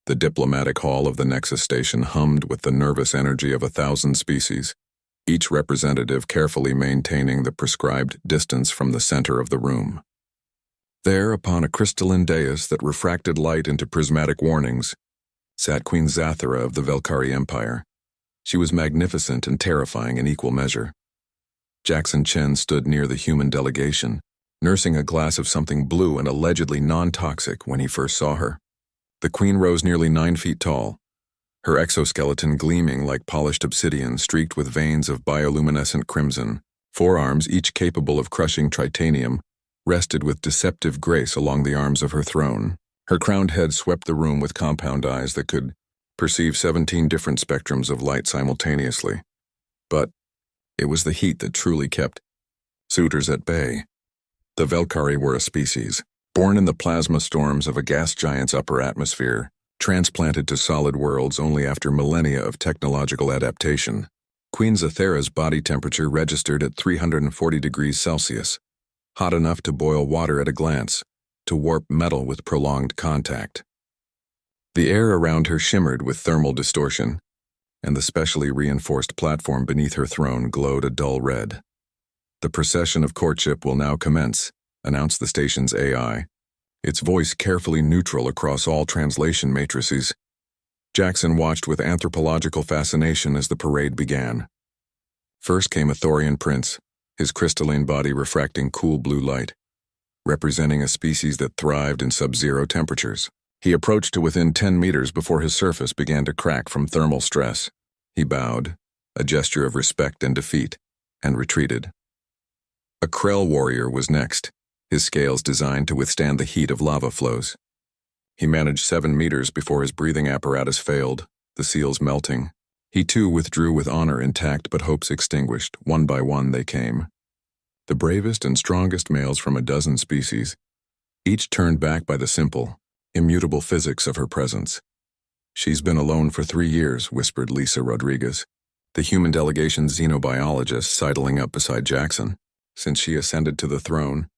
The diplomatic hall of the Nexus station hummed with the nervous energy of 1,000 species, each representative carefully maintaining the prescribed distance from the center of the room. There, upon a crystalline dais that refracted light into prismatic warnings, sat Queen Zathara of the Velkari Empire. She was magnificent and terrifying in equal measure. Jackson Chen stood near the human delegation, nursing a glass of something blue and allegedly non-toxic when he first saw her. The queen rose nearly 9 feet tall, her exoskeleton gleaming like polished obsidian streaked with veins of bioluminescent crimson. Forearms, each capable of crushing tritanium, rested with deceptive grace along the arms of her throne. Her crowned head swept the room with compound eyes that could perceive 17 different spectrums of light simultaneously. But it was the heat that truly kept suitors at bay. The Velkari were a species, born in the plasma storms of a gas giant's upper atmosphere, transplanted to solid worlds only after millennia of technological adaptation. Queen Zathara's body temperature registered at 340 degrees Celsius, hot enough to boil water at a glance, to warp metal with prolonged contact. The air around her shimmered with thermal distortion, and the specially reinforced platform beneath her throne glowed a dull red. "The procession of courtship will now commence," announced the station's AI, its voice carefully neutral across all translation matrices. Jackson watched with anthropological fascination as the parade began. First came a Thorian prince, his crystalline body refracting cool blue light, representing a species that thrived in sub-zero temperatures. He approached to within 10 meters before his surface began to crack from thermal stress. He bowed, a gesture of respect and defeat, and retreated. A Krell warrior was next, his scales designed to withstand the heat of lava flows. He managed 7 meters before his breathing apparatus failed, the seals melting. He too withdrew with honor intact but hopes extinguished. One by one they came. The bravest and strongest males from a dozen species, each turned back by the simple, immutable physics of her presence. "She's been alone for 3 years," whispered Lisa Rodriguez, the human delegation's xenobiologist, sidling up beside Jackson. "Since she ascended to the throne,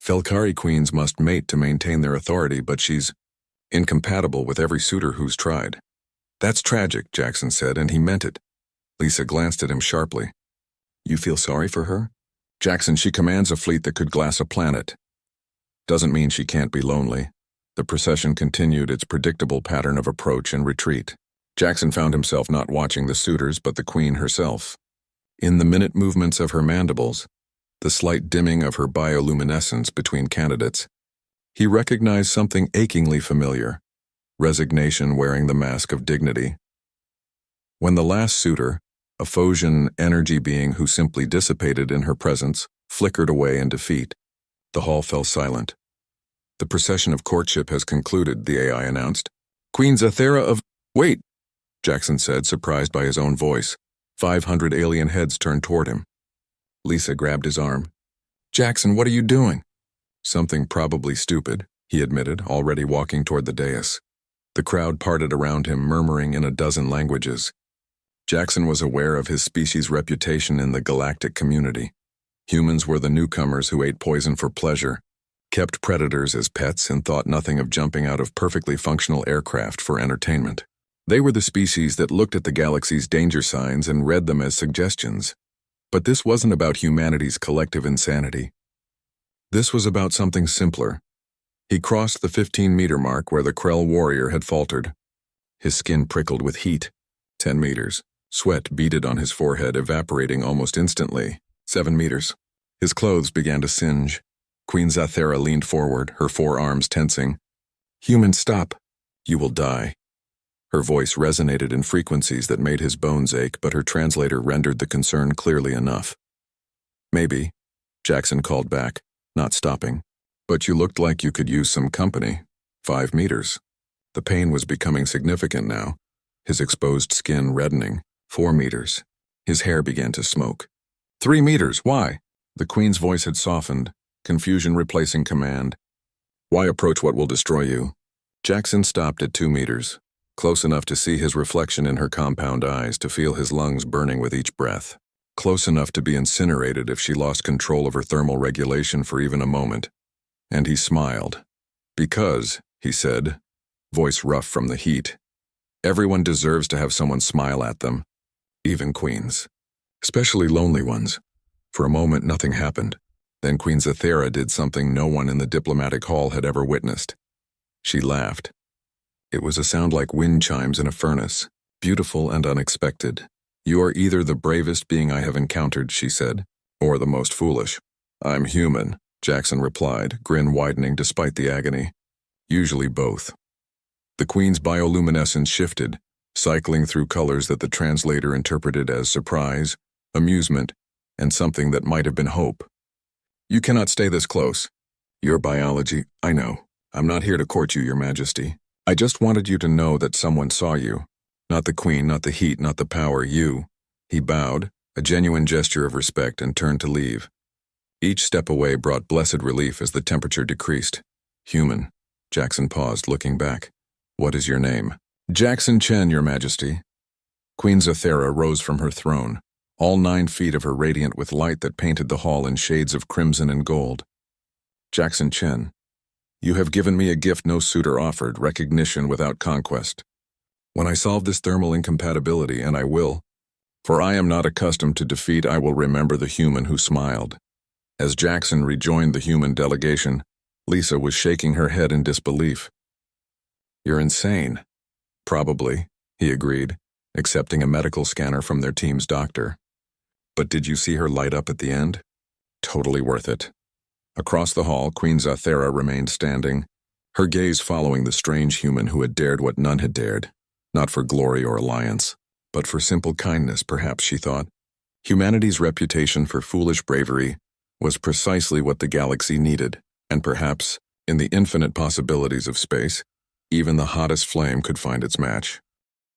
Velkari queens must mate to maintain their authority, but she's incompatible with every suitor who's tried." "That's tragic," Jackson said, and he meant it. Lisa glanced at him sharply. "You feel sorry for her?" "Jackson, she commands a fleet that could glass a planet. Doesn't mean she can't be lonely." The procession continued its predictable pattern of approach and retreat. Jackson found himself not watching the suitors but the queen herself. In the minute movements of her mandibles, the slight dimming of her bioluminescence between candidates, he recognized something achingly familiar: resignation wearing the mask of dignity. When the last suitor, a Phosian energy being who simply dissipated in her presence, flickered away in defeat, the hall fell silent. "The procession of courtship has concluded," the AI announced. "Queen Zathara of—" "Wait," Jackson said, surprised by his own voice. 500 alien heads turned toward him. Lisa grabbed his arm. "Jackson, what are you doing?" "Something probably stupid," he admitted, already walking toward the dais. The crowd parted around him, murmuring in a dozen languages. Jackson was aware of his species' reputation in the galactic community. Humans were the newcomers who ate poison for pleasure, kept predators as pets, and thought nothing of jumping out of perfectly functional aircraft for entertainment. They were the species that looked at the galaxy's danger signs and read them as suggestions. But this wasn't about humanity's collective insanity. This was about something simpler. He crossed the 15-meter mark where the Krell warrior had faltered. His skin prickled with heat. 10 meters. Sweat beaded on his forehead, evaporating almost instantly. 7 meters. His clothes began to singe. Queen Zathara leaned forward, her forearms tensing. "Human, stop. You will die." Her voice resonated in frequencies that made his bones ache, but her translator rendered the concern clearly enough. "Maybe," Jackson called back, not stopping. "But you looked like you could use some company." 5 meters. The pain was becoming significant now, his exposed skin reddening. 4 meters. His hair began to smoke. 3 meters, why? The queen's voice had softened, confusion replacing command. "Why approach what will destroy you?" Jackson stopped at 2 meters. Close enough to see his reflection in her compound eyes, to feel his lungs burning with each breath. Close enough to be incinerated if she lost control of her thermal regulation for even a moment. And he smiled. "Because," he said, voice rough from the heat. Everyone deserves to have someone smile at them, even queens. Especially lonely ones. For a moment, nothing happened. Then Queen Zathera did something no one in the diplomatic hall had ever witnessed. She laughed. It was a sound like wind chimes in a furnace, beautiful and unexpected. "You are either the bravest being I have encountered," she said, "or the most foolish." "I'm human," Jackson replied, grin widening despite the agony. "Usually both." The Queen's bioluminescence shifted, cycling through colors that the translator interpreted as surprise, amusement, and something that might have been hope. "You cannot stay this close. Your biology, I know. I'm not here to court you, Your Majesty. I just wanted you to know that someone saw you. Not the Queen, not the heat, not the power, you." He bowed, a genuine gesture of respect, and turned to leave. Each step away brought blessed relief as the temperature decreased. "Human." Jackson paused, looking back. "What is your name?" "Jackson Chen, Your Majesty." Queen Zathera rose from her throne, all 9 feet of her radiant with light that painted the hall in shades of crimson and gold. "Jackson Chen, you have given me a gift no suitor offered, recognition without conquest. When I solve this thermal incompatibility, and I will, for I am not accustomed to defeat, I will remember the human who smiled." As Jackson rejoined the human delegation, Lisa was shaking her head in disbelief. "You're insane." "Probably," he agreed, accepting a medical scanner from their team's doctor. "But did you see her light up at the end? Totally worth it." Across the hall, Queen Zathera remained standing, her gaze following the strange human who had dared what none had dared. Not for glory or alliance, but for simple kindness, perhaps, she thought. Humanity's reputation for foolish bravery was precisely what the galaxy needed, and perhaps, in the infinite possibilities of space, even the hottest flame could find its match.